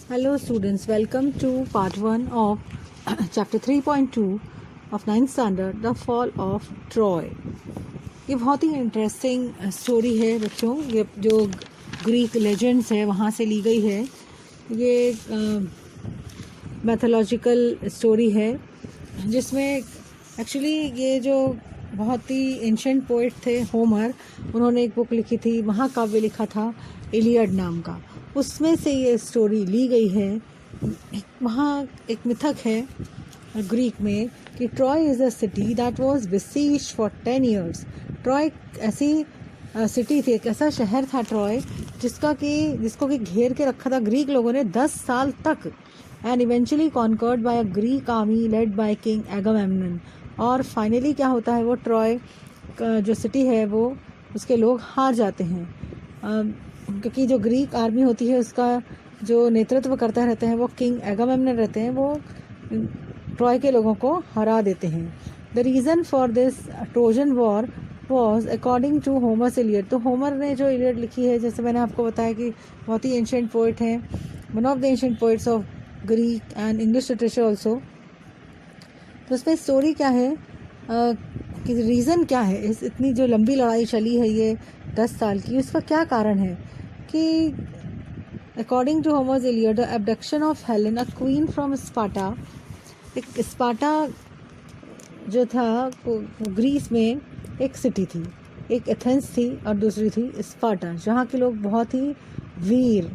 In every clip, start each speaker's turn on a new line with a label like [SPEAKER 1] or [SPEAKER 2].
[SPEAKER 1] Hello students, welcome to part 1 of chapter 3.2 of 9th standard, The Fall of Troy. ये बहुत ही interesting story है बच्चों। ये जो ग्रीक लेजेंड्स है वहाँ से ली गई है। ये मैथोलॉजिकल स्टोरी है जिसमें एक्चुअली ये जो बहुत ही एंशंट पोइट थे होमर, उन्होंने एक बुक लिखी थी, महाकाव्य लिखा था इलियड नाम का, उसमें से ये स्टोरी ली गई है। वहाँ एक मिथक है ग्रीक में कि Troy is a city that was besieged for 10 years। Troy ऐसी सिटी थी, एक ऐसा शहर था ट्रॉय जिसको कि घेर के रखा था ग्रीक लोगों ने 10 साल तक, and eventually conquered by a Greek army led by king Agamemnon. और फाइनली क्या होता है, वो ट्रॉय जो सिटी है वो उसके लोग हार जाते हैं, क्योंकि जो ग्रीक आर्मी होती है उसका जो नेतृत्व करता रहते हैं वो किंग एगामेम्नन रहते हैं, वो ट्रॉय के लोगों को हरा देते हैं। The reason for this Trojan war was according to Homer's Iliad. तो होमर ने जो इलियड लिखी है, जैसे मैंने आपको बताया कि बहुत ही एंशंट पोइट हैं, one of the ancient poets of Greek and English literature also. तो उसमें स्टोरी क्या है कि रीज़न क्या है, इस इतनी जो लंबी लड़ाई चली है ये 10 साल की, उसका क्या कारण है कि according to Homer's Iliad the abduction of Helen a queen from Sparta. एक स्पार्टा जो था वो ग्रीस में एक सिटी थी, एक एथेंस थी और दूसरी थी स्पार्टा, जहाँ के लोग बहुत ही वीर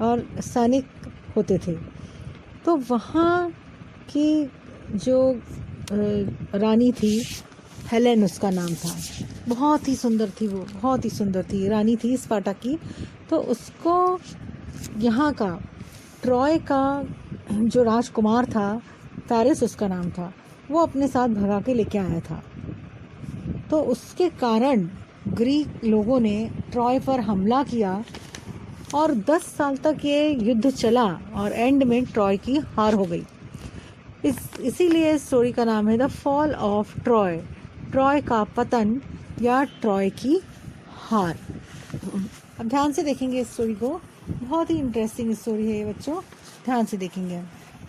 [SPEAKER 1] और सैनिक होते थे। तो वहाँ की जो रानी थी, हेलेन उसका नाम था, बहुत ही सुंदर थी, वो बहुत ही सुंदर थी, रानी थी स्पार्टा की। तो उसको यहाँ का ट्रॉय का जो राजकुमार था, पैरिस उसका नाम था, वो अपने साथ भगा के लेके आया था। तो उसके कारण ग्रीक लोगों ने ट्रॉय पर हमला किया और 10 साल तक ये युद्ध चला और एंड में ट्रॉय की हार हो गई। इसीलिए इस स्टोरी का नाम है the fall of Troy, Troy का पतन या ट्रॉय की हार। अब ध्यान से देखेंगे इस स्टोरी को, बहुत ही इंटरेस्टिंग स्टोरी है ये बच्चों, ध्यान से देखेंगे।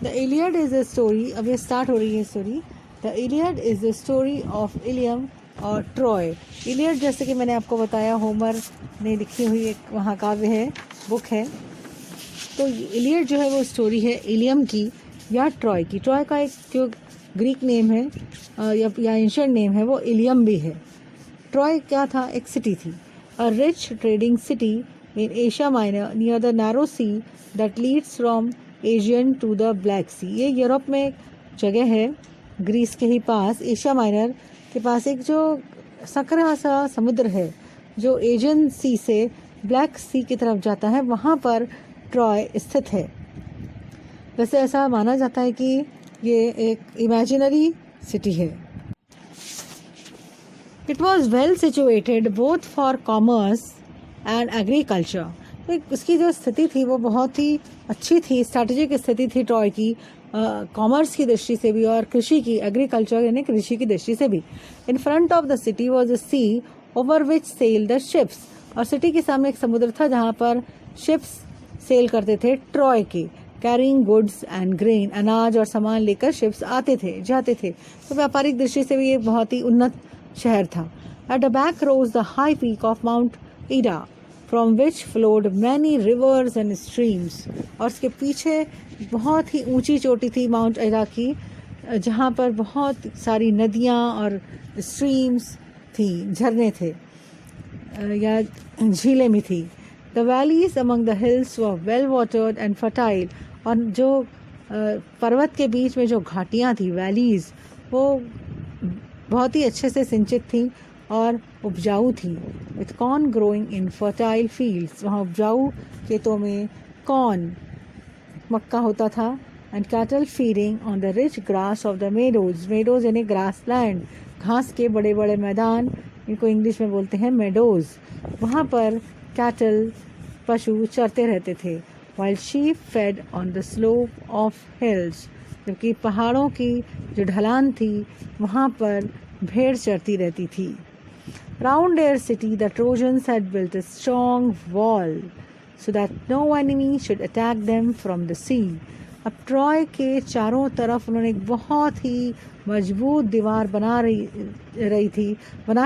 [SPEAKER 1] The Iliad is a story, अब ये स्टार्ट हो रही है story. The Iliad is the story of Ilium और ट्रॉय। इलियड जैसे कि मैंने आपको बताया होमर ने लिखी हुई एक महाकाव्य है, बुक है। तो इलियड जो है वो स्टोरी है इलियम की या ट्रॉय की। ट्रॉय का एक जो ग्रीक नेम है या एंशिएंट नेम है वो इलियम भी है। ट्रॉय क्या था, एक सिटी थी, a rich trading city in Asia Minor near the narrow sea that leads from Asian to the Black Sea. ये यूरोप में एक जगह है, ग्रीस के ही पास, एशिया माइनर के पास एक जो सकरा सा समुद्र है जो एशियन सी से ब्लैक सी की तरफ जाता है, वहाँ पर ट्रॉय स्थित है। वैसे ऐसा माना जाता है कि ये एक इमेजिनरी सिटी है। It was well situated both for commerce and agriculture. तो उसकी जो स्थिति थी वो बहुत ही अच्छी थी, स्ट्रैटेजिक स्थिति थी ट्रॉय की, कॉमर्स की दृष्टि से भी और कृषि की, एग्रीकल्चर यानी कृषि की दृष्टि से भी। In front of the city was a sea over which sail the ships. और सिटी के सामने एक समुद्र था जहाँ पर शिप्स सेल करते थे ट्रॉय के, कैरिंग गुड्स एंड ग्रेन, अनाज और सामान लेकर शिप्स आते थे जाते थे। तो व्यापारिक दृष्टि से भी ये बहुत ही उन्नत शहर था। At the back rose the high peak of Mount Ida from which flowed many rivers and streams. और उसके पीछे बहुत ही ऊंची चोटी थी माउंट ईडा की, जहाँ पर बहुत सारी नदियाँ और स्ट्रीम्स थी, झरने थे या झीलें भी थी। The valleys among the hills were well watered and fertile. और जो पर्वत के बीच में जो घाटियाँ थी, वैलीज, वो बहुत ही अच्छे से सिंचित थी और उपजाऊ थी। With corn growing in fertile fields, वहाँ उपजाऊ खेतों में कॉर्न, मक्का होता था, and cattle feeding on the rich grass of the meadows. Meadows यानी ग्रास लैंड, घास के बड़े बड़े मैदान, इनको इंग्लिश में बोलते हैं मेडोज। वहाँ पर कैटल, पशु चरते रहते थे। While sheep fade on the slope of hills, जबकि पहाड़ों की जो ढलान थी वहाँ पर भेड़ चरती रहती थी। Round there city the trojans had built a strong wall so that no enemy should attack them from the sea. अब ट्रॉय के चारों तरफ उन्होंने एक बहुत ही मजबूत दीवार बना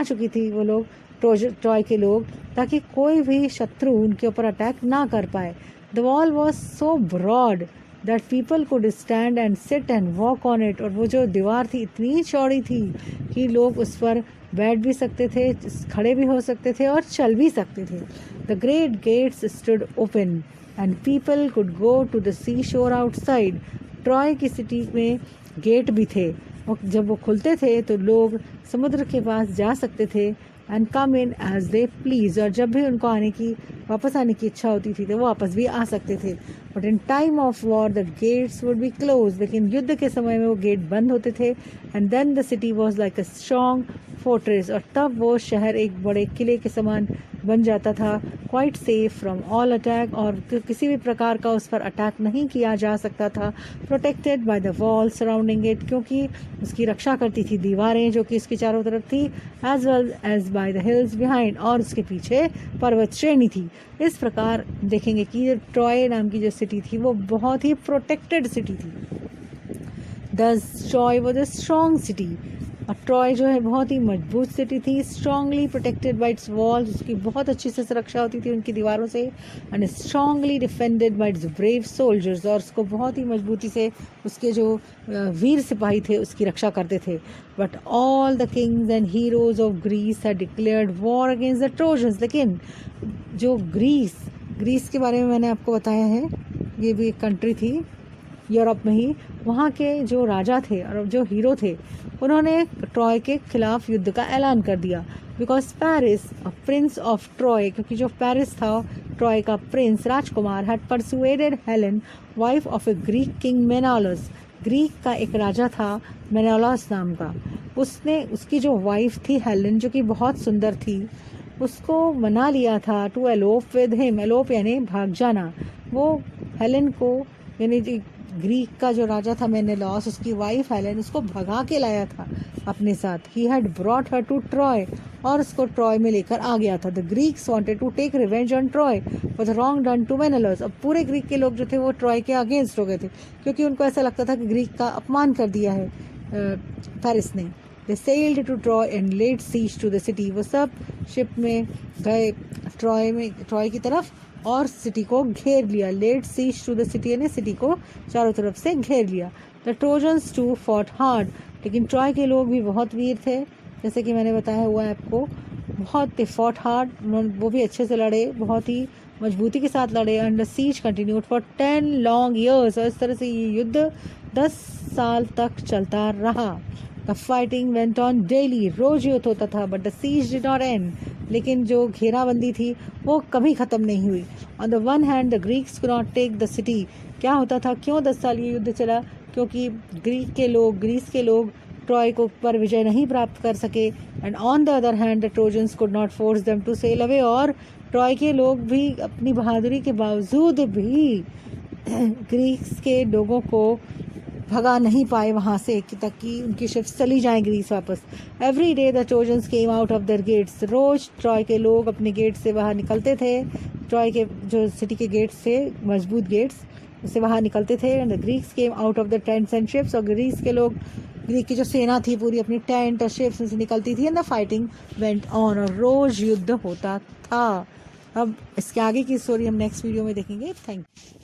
[SPEAKER 1] चुकी थी वो लोग, ट्रॉय के लोग, ताकि कोई भी शत्रु उनके ऊपर अटैक ना कर पाए. The wall was so broad that people could stand and sit and walk on it. और वो जो दीवार थी इतनी चौड़ी थी कि लोग उस पर बैठ भी सकते थे, खड़े भी हो सकते थे और चल भी सकते थे. The great gates stood open and people could go to the sea shore outside. Troy की सिटी में गेट भी थे और जब वो खुलते थे तो लोग समुद्र के पास जा सकते थे and come in as they please. और जब भी उनको वापस आने की इच्छा होती थी तो वो वापस भी आ सकते थे. But in time of war the gates would be close. लेकिन युद्ध के समय में वो गेट बंद होते थे. And then the city was like a strong fortress. और तब वो शहर एक बड़े किले के समान बन जाता था, quite safe from all attack. और किसी भी प्रकार का उस पर अटैक नहीं किया जा सकता था. Protected by the wall surrounding it, क्योंकि उसकी रक्षा करती थी दीवारें जो कि इसकी चारों तरफ थी, as well as by the hills behind. और उसके पीछे पर्वत श्रेणी थी. इस प्रकार देखेंगे कि ट्रॉय नाम की जो सिटी थी वो बहुत ही प्रोटेक्टेड सिटी थी. दस Troy was a strong city. और ट्रॉय जो है बहुत ही मजबूत सिटी थी, strongly protected by it's walls. उसकी बहुत अच्छी से सुरक्षा होती थी उनकी दीवारों से. And strongly defended bye it's brave soldiers. और उसको बहुत ही मजबूती से उसके जो वीर सिपाही थे उसकी रक्षा करते थे. But all the kings and heroes of Greece had declared war against the Trojans. लेकिन जो ग्रीस के बारे में मैंने आपको बताया है, ये भी एक कंट्री थी यूरोप में ही. वहाँ के जो राजा थे और जो हीरो थे उन्होंने ट्रॉय के खिलाफ युद्ध का ऐलान कर दिया. Because Paris prince of Troy, क्योंकि जो पेरिस था ट्रॉय का प्रिंस राजकुमार, had persuaded Helen wife of a Greek king Menelaus. Greek का एक राजा था मेनालस नाम का. उसने उसकी जो वाइफ थी हेलेन, जो कि बहुत सुंदर थी, उसको मना लिया था to elope with him. Elope यानी भाग जाना. वो हेलेन को, यानी ग्रीक का जो राजा था मेनेलॉस, उसकी वाइफ हेलेन, उसको भगा के लाया था अपने साथ. He had brought her to Troy. और उसको ट्रॉय में लेकर आ गया था. The Greeks wanted to take revenge on Troy for the wrong done to Menelaus. अब पूरे ग्रीक के लोग जो थे वो ट्रॉय के अगेंस्ट हो गए थे, क्योंकि उनको ऐसा लगता था कि ग्रीक का अपमान कर दिया है पेरिस ने. They sailed to Troy and laid siege to the city. वो सब शिप में गए ट्रॉय की तरफ और सिटी को घेर लिया. Laid siege to the city यानी सिटी को चारों तरफ से घेर लिया. The Trojans too fought hard. लेकिन ट्रॉय के लोग भी बहुत वीर थे, जैसे कि मैंने बताया हुआ है आपको. बहुत फॉट हार्ड, वो भी अच्छे से लड़े, बहुत ही मजबूती के साथ लड़े. And the siege continued for 10 long years. और इस तरह से ये युद्ध 10 साल तक चलता रहा. The fighting went on daily. रोज युद्ध होता था. But the siege did not end. लेकिन जो घेराबंदी थी वो कभी ख़त्म नहीं हुई. On the one hand the Greeks could not take the city. क्या होता था, क्यों 10 साल ये युद्ध चला? क्योंकि ग्रीस के लोग ट्रॉय को पर विजय नहीं प्राप्त कर सके. And on the other hand the Trojans could not force them to sail away. और ट्रॉय के लोग भी अपनी बहादुरी के बावजूद भी ग्रीस के लोगों को भगा नहीं पाए वहाँ से, तक कि उनकी शिप्स चली जाएं ग्रीस वापस. Every day the Trojans came out of their gates. रोज ट्रॉय के लोग अपने गेट से बाहर निकलते थे. ट्रॉय के जो सिटी के गेट्स थे, मजबूत गेट्स, उससे बाहर निकलते थे. And the Greeks came out of the tents and ships. और ग्रीक की जो सेना थी पूरी अपनी टेंट और शिप्स से निकलती थी. And the fighting went on. और रोज युद्ध होता था. अब इसके आगे की स्टोरी हम नेक्स्ट वीडियो में देखेंगे. Thank you.